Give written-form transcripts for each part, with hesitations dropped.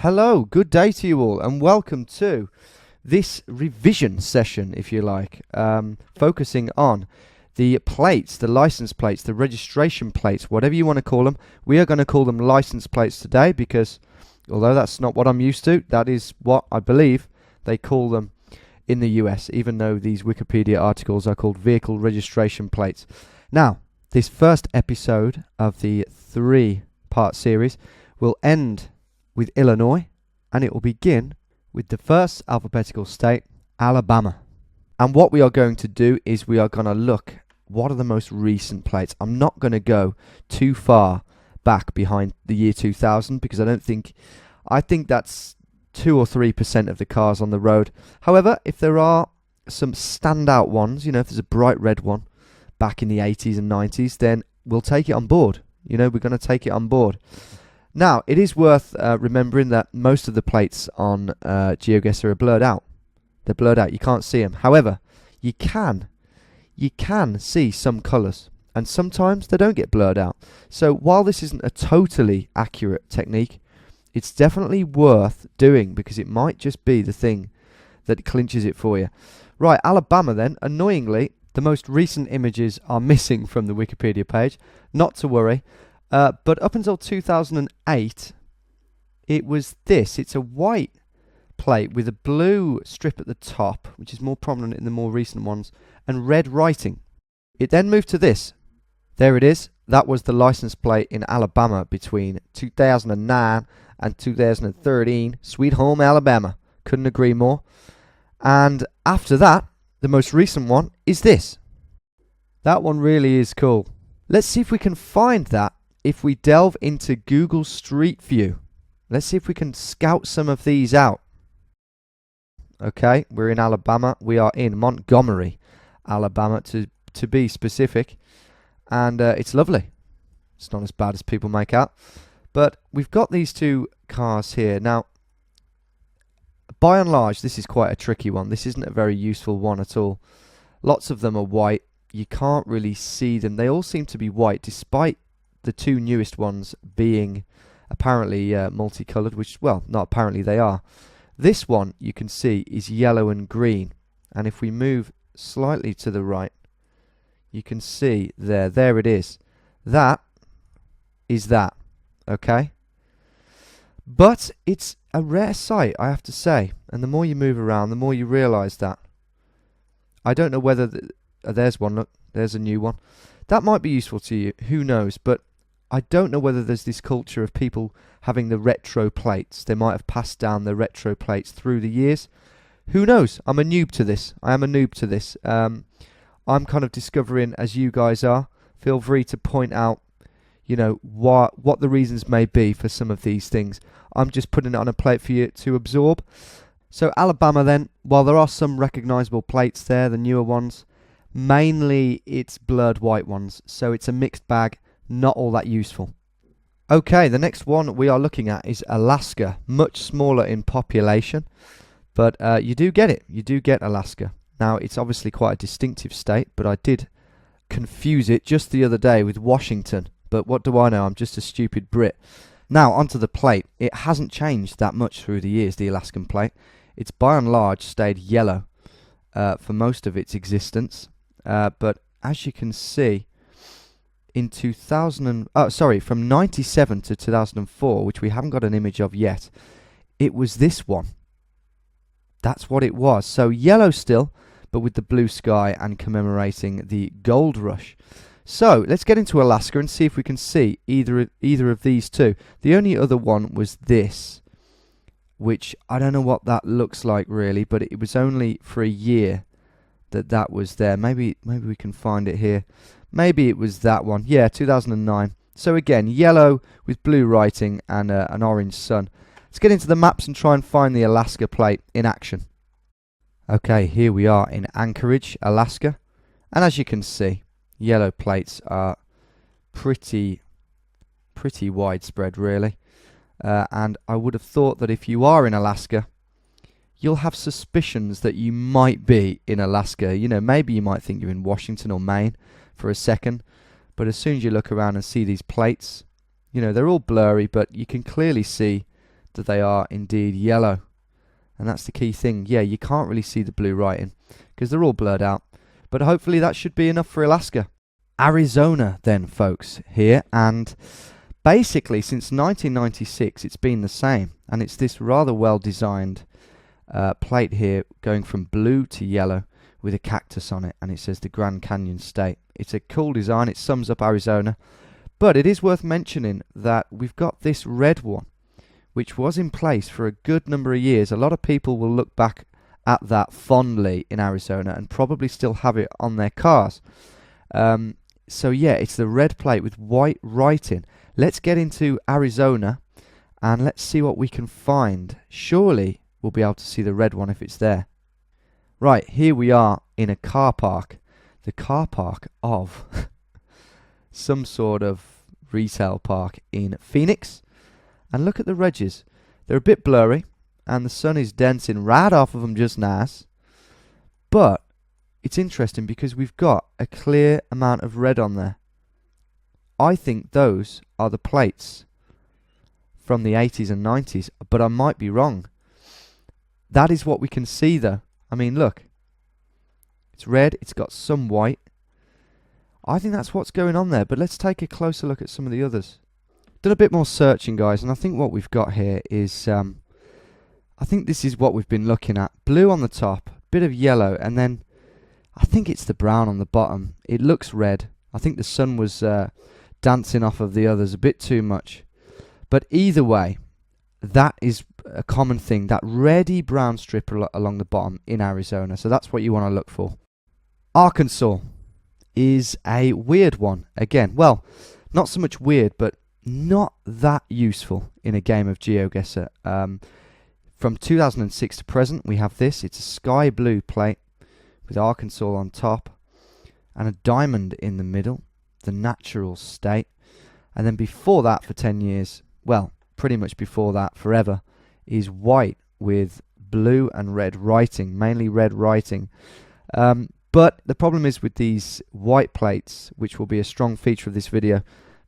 Hello, good day to you all, and welcome to this revision session, if you like, focusing on the plates, the license plates, the registration plates, whatever you want to call them. We are going to call them license plates today because, although that's not what I'm used to, that is what I believe they call them in the US, even though these Wikipedia articles are called vehicle registration plates. Now, this first episode of the 3-part series will end with Illinois, and it will begin with the first alphabetical state, Alabama. And what we are going to do is we are going to look what are the most recent plates. I'm not going to go too far back behind the year 2000 because I think that's 2 or 3% of the cars on the road. However, if there are some standout ones, if there's a bright red one back in the 80s and 90s, then we'll take it on board. We're going to take it on board. Now, it is worth remembering that most of the plates on Geoguessr are blurred out. They're blurred out. You can't see them. However, you can see some colours, and sometimes they don't get blurred out. So while this isn't a totally accurate technique, it's definitely worth doing because it might just be the thing that clinches it for you. Right, Alabama then. Annoyingly, the most recent images are missing from the Wikipedia page. Not to worry. But up until 2008, it was this. It's a white plate with a blue strip at the top, which is more prominent in the more recent ones, and red writing. It then moved to this. There it is. That was the license plate in Alabama between 2009 and 2013. Sweet home Alabama. Couldn't agree more. And after that, the most recent one is this. That one really is cool. Let's see if we can find that. If we delve into Google Street View, let's see if we can scout some of these out. Okay, we're in Alabama. We are in Montgomery, Alabama, to be specific. And it's lovely. It's not as bad as people make out. But we've got these two cars here. Now, by and large, this is quite a tricky one. This isn't a very useful one at all. Lots of them are white. You can't really see them. They all seem to be white, despite the two newest ones being apparently multicoloured, which, well, not apparently, they are. This one, you can see, is yellow and green. And if we move slightly to the right, you can see there it is. That is that, okay? But it's a rare sight, I have to say. And the more you move around, the more you realise that. I don't know whether... there's one, look, there's a new one. That might be useful to you, who knows, but I don't know whether there's this culture of people having the retro plates. They might have passed down the retro plates through the years. Who knows? I'm a noob to this. I am a noob to this. I'm kind of discovering as you guys are. Feel free to point out, what the reasons may be for some of these things. I'm just putting it on a plate for you to absorb. So Alabama then, while there are some recognisable plates there, the newer ones, mainly it's blurred white ones. So it's a mixed bag. Not all that useful. Okay, the next one we are looking at is Alaska. Much smaller in population, but you do get it. You do get Alaska. Now, it's obviously quite a distinctive state, but I did confuse it just the other day with Washington. But what do I know? I'm just a stupid Brit. Now, onto the plate. It hasn't changed that much through the years, the Alaskan plate. It's by and large stayed yellow for most of its existence. But as you can see, in from 97 to 2004, which we haven't got an image of yet, it was this one. That's what it was. So yellow still, but with the blue sky and commemorating the gold rush. So let's get into Alaska and see if we can see either of these two. The only other one was this, which I don't know what that looks like really, but it was only for a year that was there. Maybe we can find it here. Maybe it was that one. Yeah, 2009. So again, yellow with blue writing and an orange sun. Let's get into the maps and try and find the Alaska plate in action. Okay, here we are in Anchorage, Alaska. And as you can see, yellow plates are pretty widespread, really. And I would have thought that if you are in Alaska, you'll have suspicions that you might be in Alaska. Maybe you might think you're in Washington or Maine for a second, but as soon as you look around and see these plates, they're all blurry, but you can clearly see that they are indeed yellow. And that's the key thing. Yeah, you can't really see the blue writing because they're all blurred out. But hopefully that should be enough for Alaska. Arizona then, folks, here. And basically since 1996 it's been the same. And it's this rather well designed plate here going from blue to yellow with a cactus on it. And it says the Grand Canyon State. It's a cool design. It sums up Arizona. But it is worth mentioning that we've got this red one, which was in place for a good number of years. A lot of people will look back at that fondly in Arizona and probably still have it on their cars. So yeah, it's the red plate with white writing. Let's get into Arizona and let's see what we can find. Surely we'll be able to see the red one if it's there. Right, here we are in a car park. The car park of some sort of retail park in Phoenix. And look at the redges. They're a bit blurry, and the sun is dancing right off of them just nice. But it's interesting because we've got a clear amount of red on there. I think those are the plates from the 80s and 90s, but I might be wrong. That is what we can see though. I mean, look. It's red, it's got some white. I think that's what's going on there, but let's take a closer look at some of the others. Done a bit more searching, guys, and I think what we've got here is, I think this is what we've been looking at. Blue on the top, bit of yellow, and then I think it's the brown on the bottom. It looks red. I think the sun was dancing off of the others a bit too much. But either way, that is a common thing, that reddy brown strip along the bottom in Arizona. So that's what you want to look for. Arkansas is a weird one. Again, well, not so much weird, but not that useful in a game of Geoguessr. From 2006 to present, we have this. It's a sky blue plate with Arkansas on top and a diamond in the middle, the natural state. And then before that for 10 years, well, pretty much before that forever, is white with blue and red writing, mainly red writing. But the problem is with these white plates, which will be a strong feature of this video,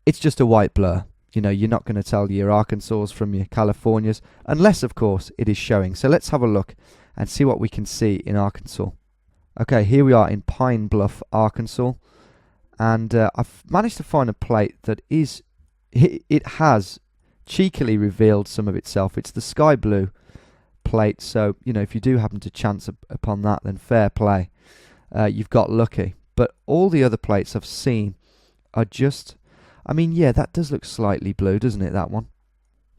it's just a white blur. You know, you're not going to tell your Arkansas from your Californias, unless, of course, it is showing. So let's have a look and see what we can see in Arkansas. Okay, here we are in Pine Bluff, Arkansas. And I've managed to find a plate that is, it has cheekily revealed some of itself. It's the sky blue plate. So, you know, if you do happen to chance upon that, then fair play. You've got lucky. But all the other plates I've seen are just... I mean, yeah, that does look slightly blue, doesn't it, that one?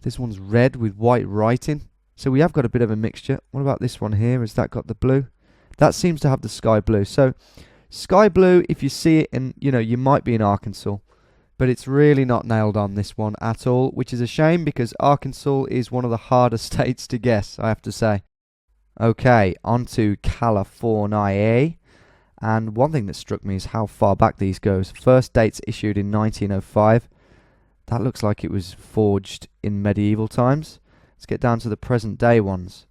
This one's red with white writing. So we have got a bit of a mixture. What about this one here? Has that got the blue? That seems to have the sky blue. So sky blue, if you see it, and you know, you might be in Arkansas. But it's really not nailed on this one at all, which is a shame because Arkansas is one of the harder states to guess, I have to say. Okay, on to California. And one thing that struck me is how far back these goes. First dates issued in 1905. That looks like it was forged in medieval times. Let's get down to the present day ones.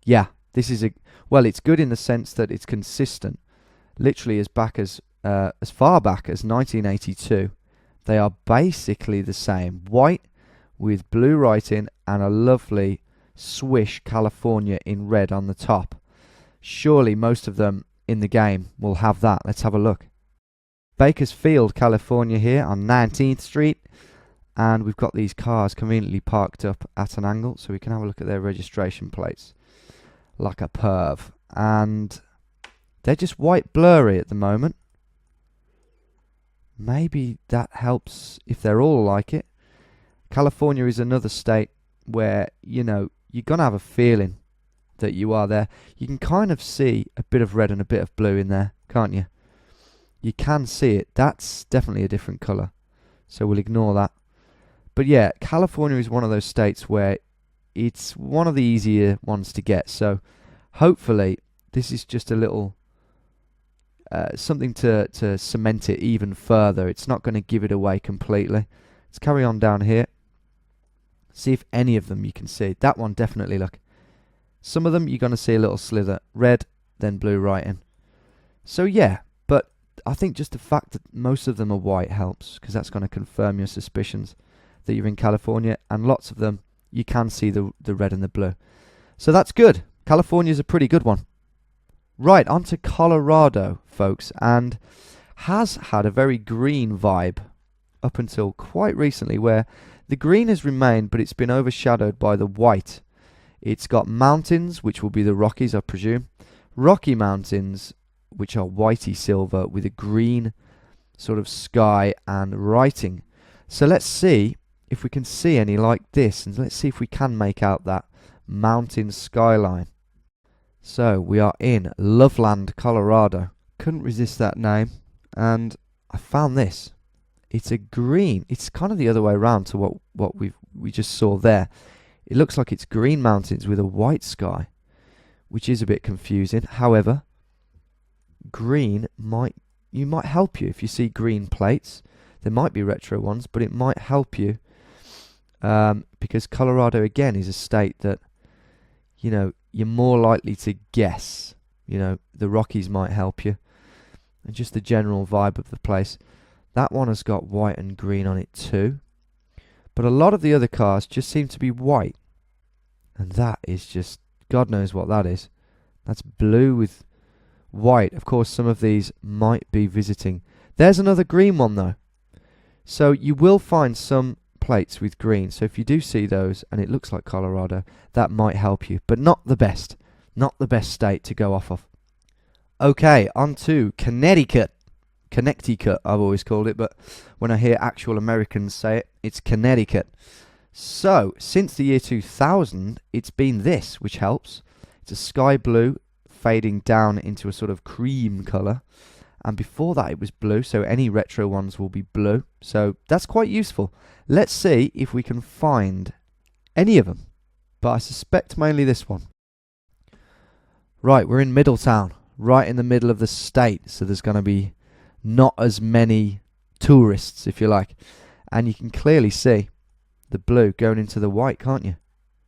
Yeah, this is well, it's good in the sense that it's consistent. Literally as far back as 1982. They are basically the same. White with blue writing and a lovely swish California in red on the top. Surely most of them in the game will have that. Let's have a look. Bakersfield, California here on 19th Street. And we've got these cars conveniently parked up at an angle so we can have a look at their registration plates. Like a perv. And they're just white blurry at the moment. Maybe that helps if they're all like it. California is another state where, you know, you're going to have a feeling that you are there. You can kind of see a bit of red and a bit of blue in there, can't you? You can see it. That's definitely a different colour. So we'll ignore that. But yeah, California is one of those states where it's one of the easier ones to get. So hopefully this is just a little something to cement it even further. It's not going to give it away completely. Let's carry on down here. See if any of them you can see. That one definitely, look. Some of them you're going to see a little slither. Red, then blue writing. So yeah, but I think just the fact that most of them are white helps, because that's going to confirm your suspicions that you're in California, and lots of them you can see the red and the blue. So that's good. California's a pretty good one. Right, on to Colorado, folks, and has had a very green vibe up until quite recently, where the green has remained, but it's been overshadowed by the white. It's got mountains, which will be the Rockies, I presume. Rocky Mountains, which are whitey silver with a green sort of sky and writing. So let's see if we can see any like this, and let's see if we can make out that mountain skyline. So we are in Loveland, Colorado. Couldn't resist that name, and I found this. It's a green. It's kind of the other way around to what we just saw there. It looks like it's green mountains with a white sky, which is a bit confusing. However, green might help you if you see green plates. There might be retro ones, but it might help you because Colorado again is a state that, you know, you're more likely to guess. You know, the Rockies might help you, and just the general vibe of the place. That one has got white and green on it too, but a lot of the other cars just seem to be white, and that is just, God knows what that is. That's blue with white. Of course, some of these might be visiting. There's another green one though. So you will find some plates with green. So if you do see those and it looks like Colorado, that might help you, but not the best. Not the best state to go off of. Okay, on to Connecticut. Connecticut, I've always called it, but when I hear actual Americans say it, it's Connecticut. So, since the year 2000, it's been this, which helps. It's a sky blue fading down into a sort of cream colour. And before that it was blue, so any retro ones will be blue. So that's quite useful. Let's see if we can find any of them. But I suspect mainly this one. Right, we're in Middletown, right in the middle of the state. So there's going to be not as many tourists, if you like. And you can clearly see the blue going into the white, can't you?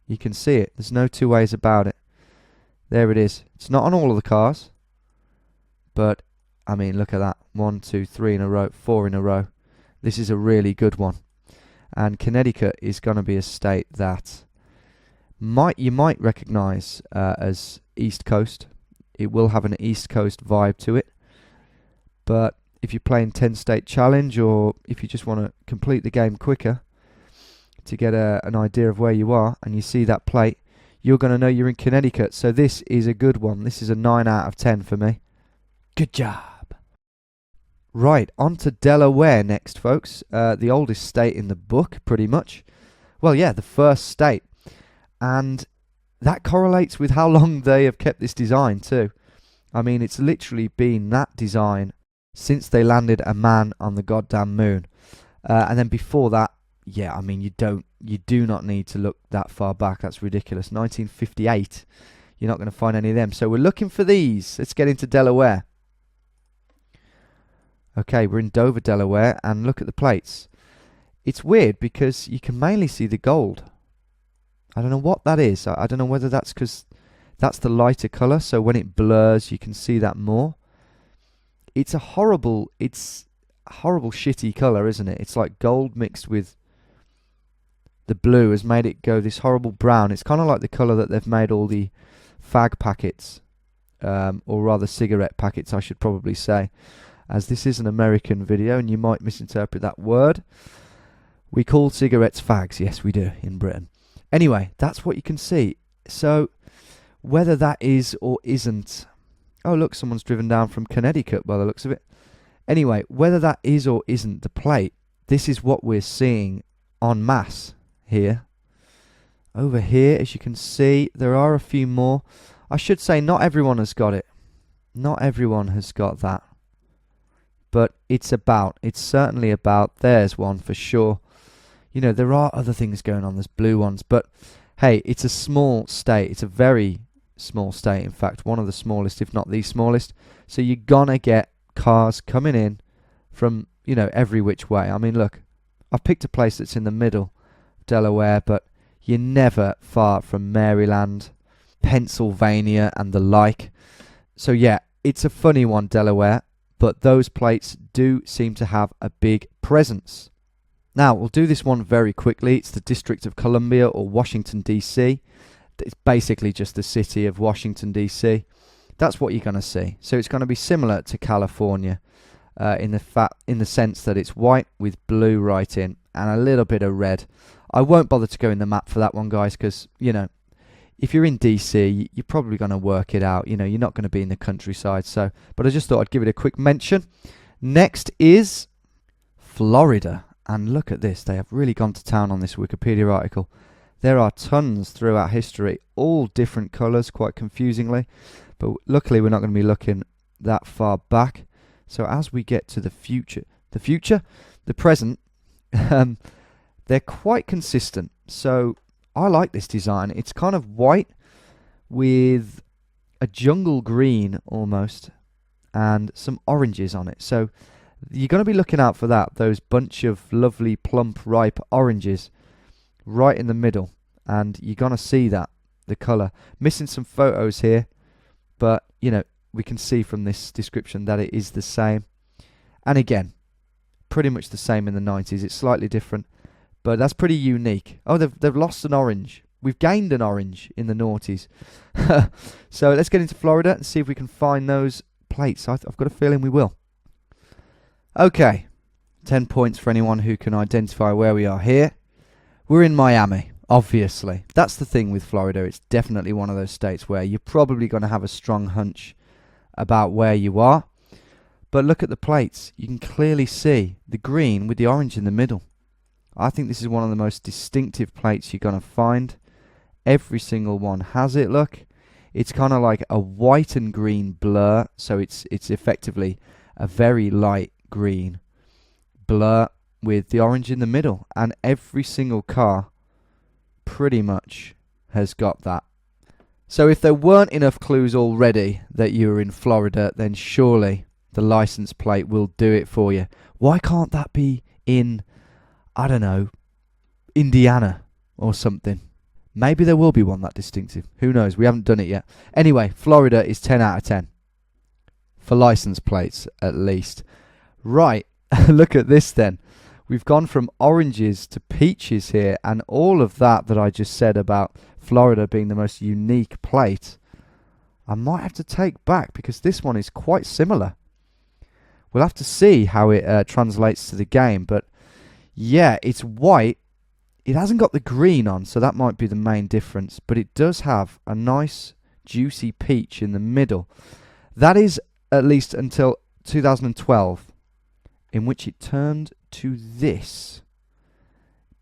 You can see it. There's no two ways about it. There it is. It's not on all of the cars, but I mean, look at that. 1, 2, 3 in a row, 4 in a row. This is a really good one. And Connecticut is going to be a state that you might recognize as East Coast. It will have an East Coast vibe to it. But if you're playing 10-state challenge, or if you just want to complete the game quicker to get an idea of where you are, and you see that plate, you're going to know you're in Connecticut. So this is a good one. This is a 9 out of 10 for me. Good job. Right, on to Delaware next, folks. The oldest state in the book, pretty much. Well, yeah, the first state. And that correlates with how long they have kept this design too. I mean, it's literally been that design since they landed a man on the goddamn moon. And then before that, yeah, I mean, you do not need to look that far back. That's ridiculous. 1958, you're not going to find any of them. So we're looking for these. Let's get into Delaware. Okay, we're in Dover, Delaware, and look at the plates. It's weird because you can mainly see the gold. I don't know what that is. I don't know whether that's because that's the lighter colour, so when it blurs you can see that more. It's a horrible shitty colour, isn't it? It's like gold mixed with the blue has made it go this horrible brown. It's kind of like the colour that they've made all the fag packets, or rather cigarette packets I should probably say, as this is an American video and you might misinterpret that word. We call cigarettes fags, yes we do, in Britain. Anyway, that's what you can see. So, whether that is or isn't... Oh look, someone's driven down from Connecticut by the looks of it. Anyway, whether that is or isn't the plate, this is what we're seeing en masse here. Over here, as you can see, there are a few more. I should say not everyone has got it. Not everyone has got that. But it's certainly about, there's one for sure. You know, there are other things going on, there's blue ones, but hey, it's a small state. It's a very small state, in fact, one of the smallest, if not the smallest. So you're gonna get cars coming in from, you know, every which way. I mean, look, I've picked a place that's in the middle, Delaware, but you're never far from Maryland, Pennsylvania, and the like. So yeah, it's a funny one, Delaware. But those plates do seem to have a big presence. Now, we'll do this one very quickly. It's the District of Columbia, or Washington, D.C. It's basically just the city of Washington, D.C. That's what you're going to see. So it's going to be similar to California in the sense that it's white with blue right in and a little bit of red. I won't bother to go in the map for that one, guys, because, you know, if you're in DC, you're probably going to work it out. You know, you're not going to be in the countryside. So, but I just thought I'd give it a quick mention. Next is Florida. And look at this. They have really gone to town on this Wikipedia article. There are tons throughout history, all different colours, quite confusingly. But luckily, we're not going to be looking that far back. So as we get to the present, they're quite consistent. So I like this design. It's kind of white with a jungle green almost and some oranges on it. So you're going to be looking out for that, those bunch of lovely, plump, ripe oranges right in the middle. And you're going to see that, the colour. Missing some photos here, but, you know, we can see from this description that it is the same. And again, pretty much the same in the 90s. It's slightly different, but that's pretty unique. Oh, they've lost an orange. We've gained an orange in the noughties. So let's get into Florida and see if we can find those plates. I've got a feeling we will. Okay, 10 points for anyone who can identify where we are here. We're in Miami, obviously. That's the thing with Florida. It's definitely one of those states where you're probably going to have a strong hunch about where you are. But look at the plates. You can clearly see the green with the orange in the middle. I think this is one of the most distinctive plates you're going to find. Every single one has it, look. It's kind of like a white and green blur, so it's effectively a very light green blur with the orange in the middle, and every single car pretty much has got that. So if there weren't enough clues already that you were in Florida, then surely the license plate will do it for you. Why can't that be in, I don't know, Indiana or something? Maybe there will be one that distinctive. Who knows? We haven't done it yet. Anyway, Florida is 10 out of 10. For license plates, at least. Right, look at this then. We've gone from oranges to peaches here, and all of that I just said about Florida being the most unique plate, I might have to take back, because this one is quite similar. We'll have to see how it translates to the game, but yeah, it's white. It hasn't got the green on, so that might be the main difference, but it does have a nice juicy peach in the middle. That is at least until 2012, in which it turned to this.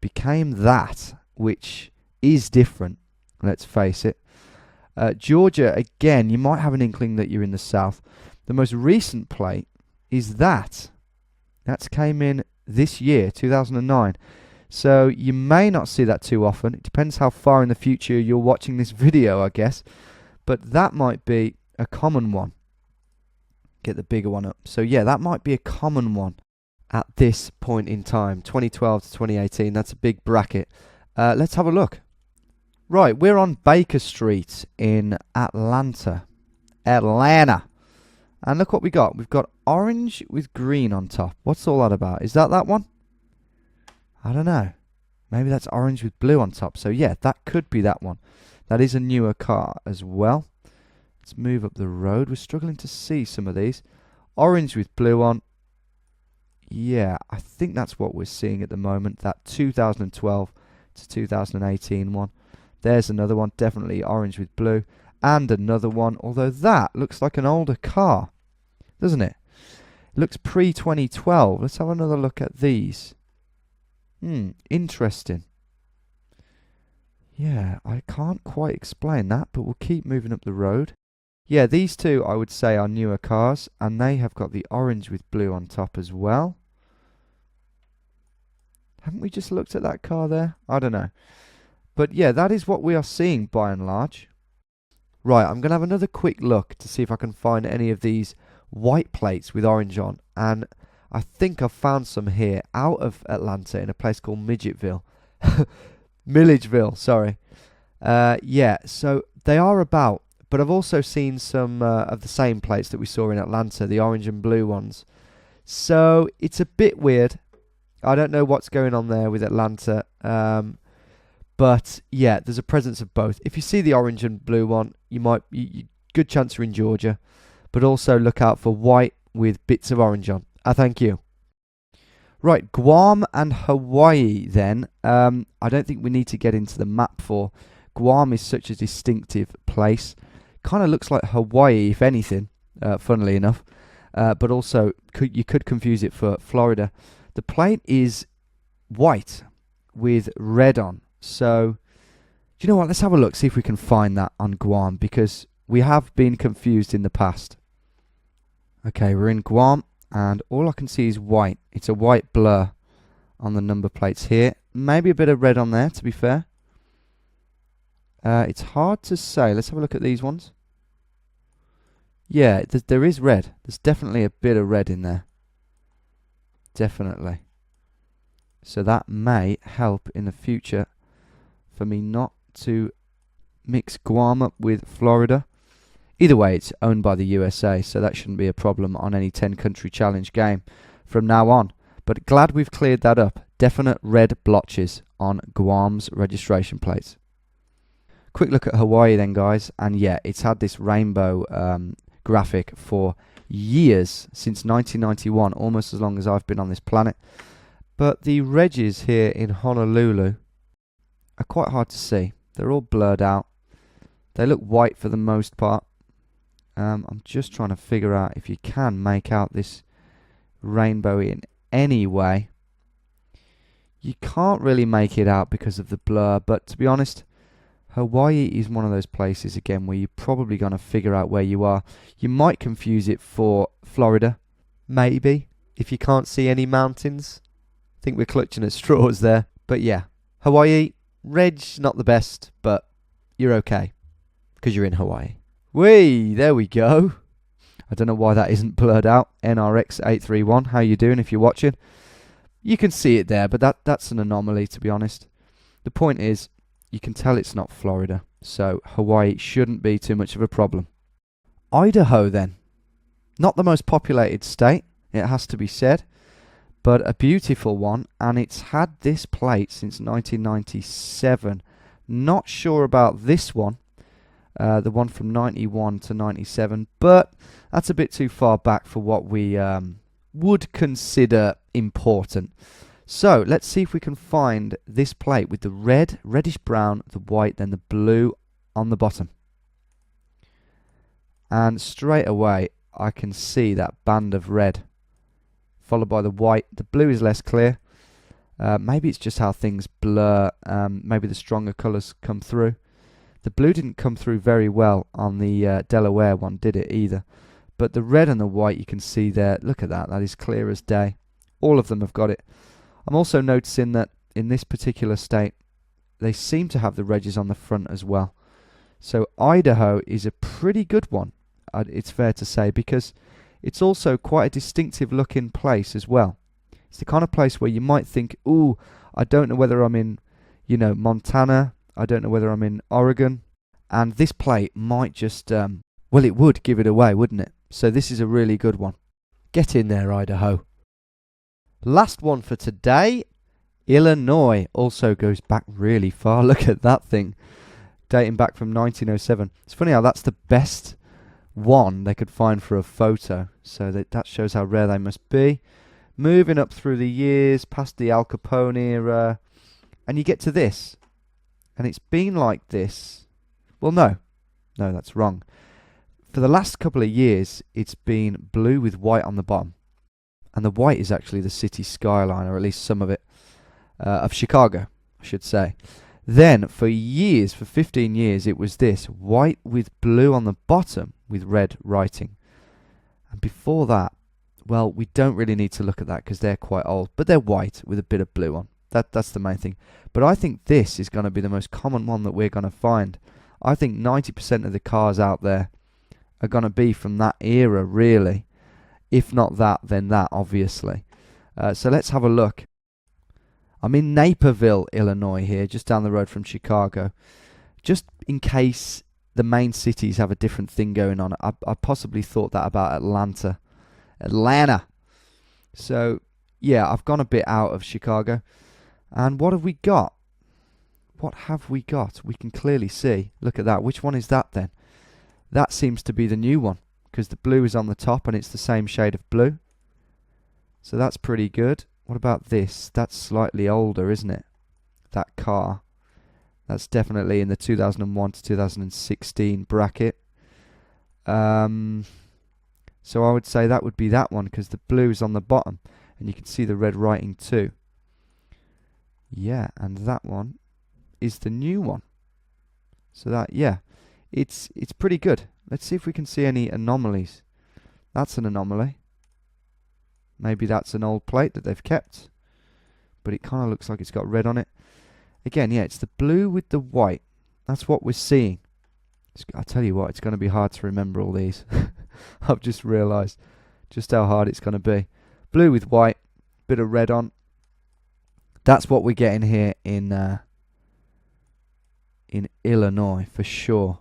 Became that, which is different, let's face it. Georgia, again, you might have an inkling that you're in the south. The most recent plate is that. That's came in this year, 2009. So you may not see that too often. It depends how far in the future you're watching this video, I guess. But that might be a common one. Get the bigger one up. So yeah, that might be a common one at this point in time. 2012 to 2018, that's a big bracket. Let's have a look. Right, we're on Baker Street in Atlanta. And look what we got. We've got orange with green on top. What's all that about? Is that one? I don't know. Maybe that's orange with blue on top. So yeah, that could be that one. That is a newer car as well. Let's move up the road. We're struggling to see some of these. Orange with blue on. Yeah, I think that's what we're seeing at the moment. That 2012 to 2018 one. There's another one. Definitely orange with blue. And another one. Although that looks like an older car. Doesn't it? It looks pre-2012. Let's have another look at these. Interesting. Yeah, I can't quite explain that, but we'll keep moving up the road. Yeah, these two I would say are newer cars, and they have got the orange with blue on top as well. Haven't we just looked at that car there? I don't know. But yeah, that is what we are seeing by and large. Right, I'm going to have another quick look to see if I can find any of these white plates with orange on. And I think I've found some here out of Atlanta in a place called Milledgeville, sorry. Yeah, so they are about, but I've also seen some of the same plates that we saw in Atlanta, the orange and blue ones. So it's a bit weird. I don't know what's going on there with Atlanta. But yeah, there's a presence of both. If you see the orange and blue one, good chance you're in Georgia. But also look out for white with bits of orange on. Thank you. Right, Guam and Hawaii then. I don't think we need to get into the map for. Guam is such a distinctive place. Kind of looks like Hawaii, if anything, funnily enough. But also, you could confuse it for Florida. The plate is white with red on. So, do you know what? Let's have a look, see if we can find that on Guam, because we have been confused in the past. Okay, we're in Guam, and all I can see is white. It's a white blur on the number plates here. Maybe a bit of red on there, to be fair. It's hard to say. Let's have a look at these ones. Yeah, there is red. There's definitely a bit of red in there. Definitely. So that may help in the future for me not to mix Guam up with Florida. Either way, it's owned by the USA, so that shouldn't be a problem on any 10-country challenge game from now on. But glad we've cleared that up. Definite red blotches on Guam's registration plates. Quick look at Hawaii then, guys. And yeah, it's had this rainbow graphic for years, since 1991, almost as long as I've been on this planet. But the regs here in Honolulu are quite hard to see. They're all blurred out. They look white for the most part. I'm just trying to figure out if you can make out this rainbow in any way. You can't really make it out because of the blur, but to be honest, Hawaii is one of those places again where you're probably going to figure out where you are. You might confuse it for Florida, maybe, if you can't see any mountains. I think we're clutching at straws there. But yeah, Hawaii, reg's not the best, but you're okay because you're in Hawaii. Whee, there we go. I don't know why that isn't blurred out. NRX831, how you doing if you're watching? You can see it there, but that's an anomaly, to be honest. The point is, you can tell it's not Florida, so Hawaii shouldn't be too much of a problem. Idaho then. Not the most populated state, it has to be said, but a beautiful one, and it's had this plate since 1997. Not sure about this one. The one from 91 to 97, but that's a bit too far back for what we would consider important. So let's see if we can find this plate with the red, reddish brown, the white, then the blue on the bottom. And straight away I can see that band of red followed by the white. The blue is less clear. Maybe it's just how things blur. Maybe the stronger colours come through. The blue didn't come through very well on the Delaware one, did it either? But the red and the white you can see there, look at that, that is clear as day. All of them have got it. I'm also noticing that in this particular state, they seem to have the regs on the front as well. So Idaho is a pretty good one, it's fair to say, because it's also quite a distinctive looking place as well. It's the kind of place where you might think, ooh, I don't know whether I'm in, Montana, I don't know whether I'm in Oregon, and this plate might just, well, it would give it away, wouldn't it? So this is a really good one. Get in there, Idaho. Last one for today, Illinois. Also goes back really far. Look at that thing, dating back from 1907. It's funny how that's the best one they could find for a photo, so that shows how rare they must be. Moving up through the years, past the Al Capone era, and you get to this. And it's been like this. Well, no, that's wrong. For the last couple of years, it's been blue with white on the bottom. And the white is actually the city skyline, or at least some of it, of Chicago, I should say. Then, for years, for 15 years, it was this, white with blue on the bottom with red writing. And before that, well, we don't really need to look at that because they're quite old, but they're white with a bit of blue on. That's the main thing. But I think this is going to be the most common one that we're going to find. I think 90% of the cars out there are going to be from that era, really. If not that, then that, obviously. So let's have a look. I'm in Naperville, Illinois here, just down the road from Chicago. Just in case the main cities have a different thing going on. I possibly thought that about Atlanta. So yeah, I've gone a bit out of Chicago. And what have we got? What have we got? We can clearly see. Look at that. Which one is that then? That seems to be the new one, because the blue is on the top and it's the same shade of blue. So that's pretty good. What about this? That's slightly older, isn't it? That car. That's definitely in the 2001 to 2016 bracket. So I would say that would be that one, because the blue is on the bottom and you can see the red writing too. Yeah, and that one is the new one. So that, yeah, it's pretty good. Let's see if we can see any anomalies. That's an anomaly. Maybe that's an old plate that they've kept, but it kind of looks like it's got red on it. Again, yeah, it's the blue with the white. That's what we're seeing. I'll tell you what, it's going to be hard to remember all these. I've just realised just how hard it's going to be. Blue with white, bit of red on. That's what we're getting here in Illinois for sure.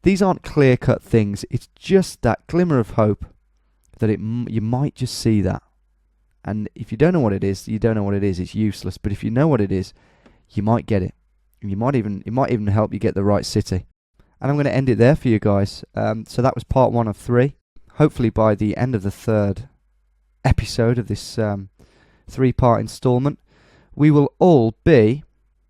These aren't clear-cut things. It's just that glimmer of hope that you might just see that. And if you don't know what it is, you don't know what it is. It's useless. But if you know what it is, you might get it. And it might even help you get the right city. And I'm going to end it there for you guys. So that was part 1 of 3. Hopefully by the end of the 3rd episode of this 3-part installment, we will all be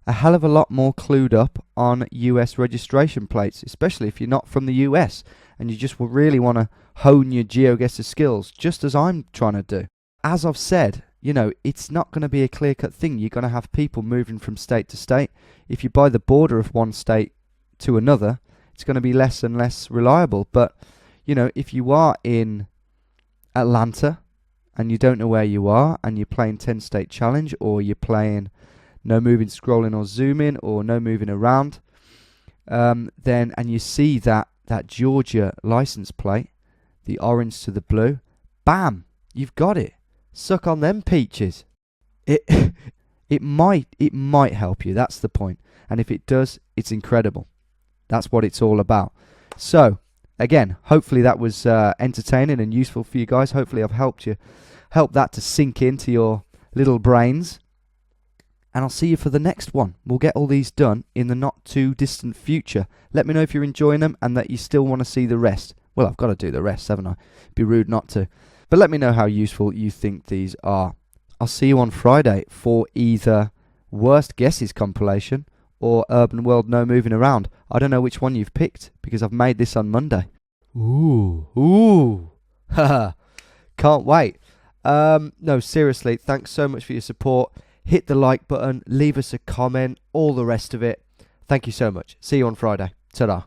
a hell of a lot more clued up on US registration plates, especially if you're not from the US and you just really want to hone your Geoguessr skills, just as I'm trying to do. As I've said, you know, it's not going to be a clear-cut thing. You're going to have people moving from state to state. If you buy the border of one state to another, it's going to be less and less reliable. But, you know, if you are in Atlanta and you don't know where you are and you're playing 10-state challenge, or you're playing no moving, scrolling or zooming, or no moving around, then, and you see that Georgia license plate, the orange to the blue, bam, you've got it. Suck on them peaches. It might help you. That's the point. And if it does, it's incredible. That's what it's all about. So, again, hopefully that was entertaining and useful for you guys. Hopefully I've helped that to sink into your little brains. And I'll see you for the next one. We'll get all these done in the not too distant future. Let me know if you're enjoying them and that you still want to see the rest. Well, I've got to do the rest, haven't I? It'd be rude not to. But let me know how useful you think these are. I'll see you on Friday for either Worst Guesses compilation or Urban World No Moving Around. I don't know which one you've picked because I've made this on Monday. Ooh. Haha. Can't wait. No, seriously, thanks so much for your support. Hit the like button, leave us a comment, all the rest of it. Thank you so much. See you on Friday. Ta-da.